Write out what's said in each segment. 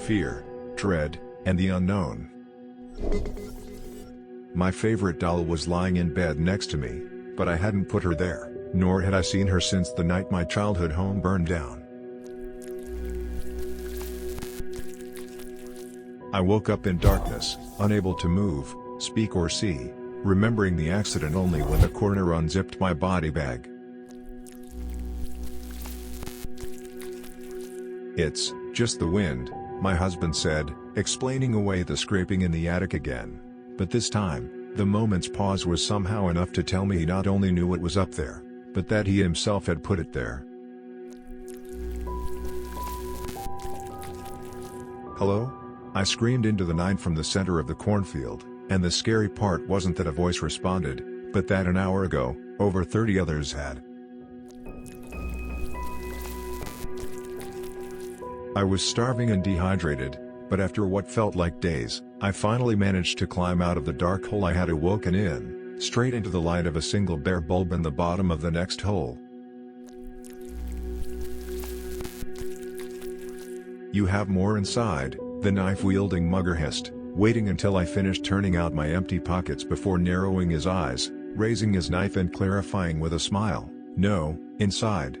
fear, dread, and the unknown. My favorite doll was lying in bed next to me, but I hadn't put her there, nor had I seen her since the night my childhood home burned down. I woke up in darkness, unable to move, speak or see, remembering the accident only when the coroner unzipped my body bag. "It's just the wind," my husband said, explaining away the scraping in the attic again. But this time, the moment's pause was somehow enough to tell me he not only knew it was up there, but that he himself had put it there. "Hello?" I screamed into the night from the center of the cornfield, and the scary part wasn't that a voice responded, but that an hour ago, over 30 others had. I was starving and dehydrated, but after what felt like days, I finally managed to climb out of the dark hole I had awoken in, straight into the light of a single bare bulb in the bottom of the next hole. "You have more inside," the knife-wielding mugger hissed, waiting until I finished turning out my empty pockets before narrowing his eyes, raising his knife and clarifying with a smile, "No, inside.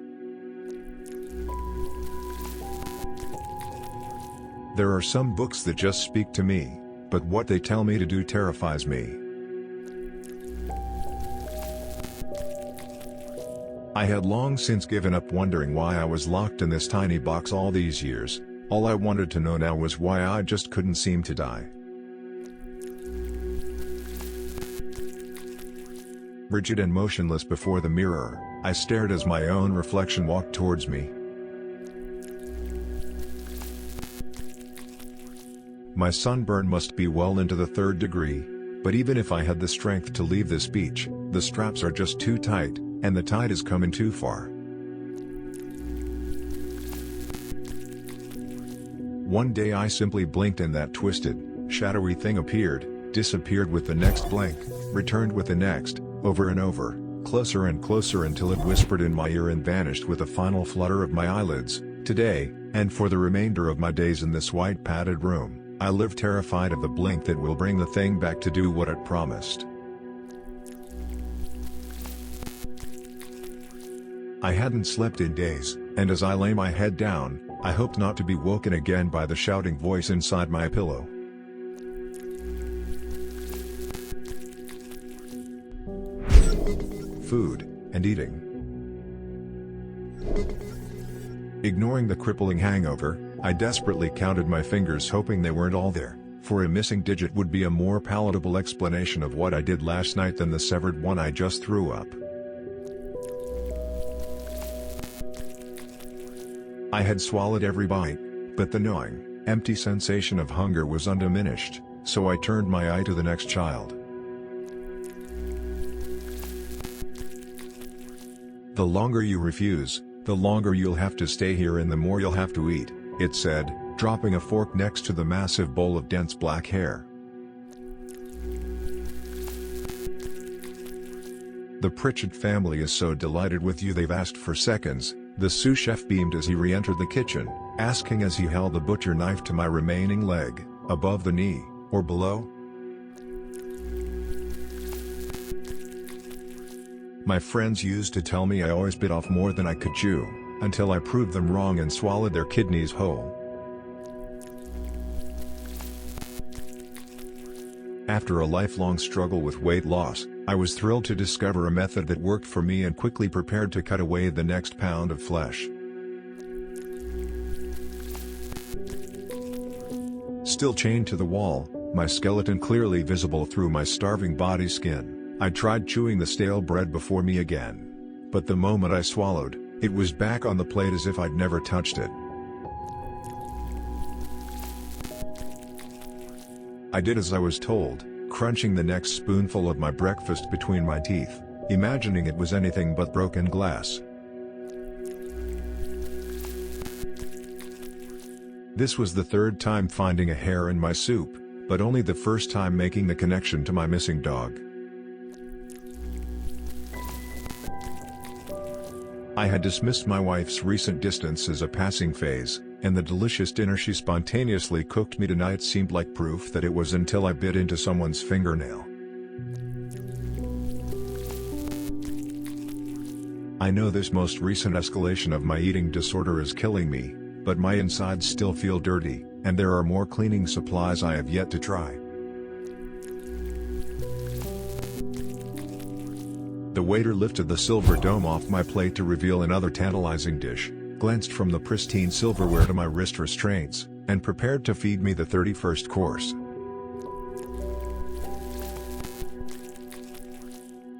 There are some books that just speak to me, but what they tell me to do terrifies me." I had long since given up wondering why I was locked in this tiny box all these years. All I wanted to know now was why I just couldn't seem to die. Rigid and motionless before the mirror, I stared as my own reflection walked towards me. My sunburn must be well into the 3rd degree, but even if I had the strength to leave this beach, the straps are just too tight, and the tide is coming too far. One day I simply blinked and that twisted, shadowy thing appeared, disappeared with the next blink, returned with the next, over and over, closer and closer until it whispered in my ear and vanished with a final flutter of my eyelids. Today, and for the remainder of my days in this white padded room, I live terrified of the blink that will bring the thing back to do what it promised. I hadn't slept in days, and as I lay my head down, I hoped not to be woken again by the shouting voice inside my pillow. Food, and eating. Ignoring the crippling hangover, I desperately counted my fingers hoping they weren't all there, for a missing digit would be a more palatable explanation of what I did last night than the severed one I just threw up. I had swallowed every bite, but the gnawing, empty sensation of hunger was undiminished, so I turned my eye to the next child. "The longer you refuse, the longer you'll have to stay here and the more you'll have to eat," it said, dropping a fork next to the massive bowl of dense black hair. "The Pritchett family is so delighted with you they've asked for seconds," the sous chef beamed as he re-entered the kitchen, asking as he held the butcher knife to my remaining leg, "Above the knee, or below?" My friends used to tell me I always bit off more than I could chew, until I proved them wrong and swallowed their kidneys whole. After a lifelong struggle with weight loss, I was thrilled to discover a method that worked for me and quickly prepared to cut away the next pound of flesh. Still chained to the wall, my skeleton clearly visible through my starving body skin, I tried chewing the stale bread before me again. But the moment I swallowed, it was back on the plate as if I'd never touched it. I did as I was told, crunching the next spoonful of my breakfast between my teeth, imagining it was anything but broken glass. This was the 3rd time finding a hair in my soup, but only the 1st time making the connection to my missing dog. I had dismissed my wife's recent distance as a passing phase, and the delicious dinner she spontaneously cooked me tonight seemed like proof that it was until I bit into someone's fingernail. I know this most recent escalation of my eating disorder is killing me, but my insides still feel dirty, and there are more cleaning supplies I have yet to try. The waiter lifted the silver dome off my plate to reveal another tantalizing dish, glanced from the pristine silverware to my wrist restraints, and prepared to feed me the 31st course.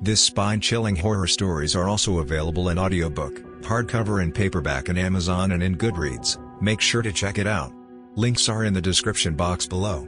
This spine-chilling horror stories are also available in audiobook, hardcover and paperback on Amazon and in Goodreads. Make sure to check it out. Links are in the description box below.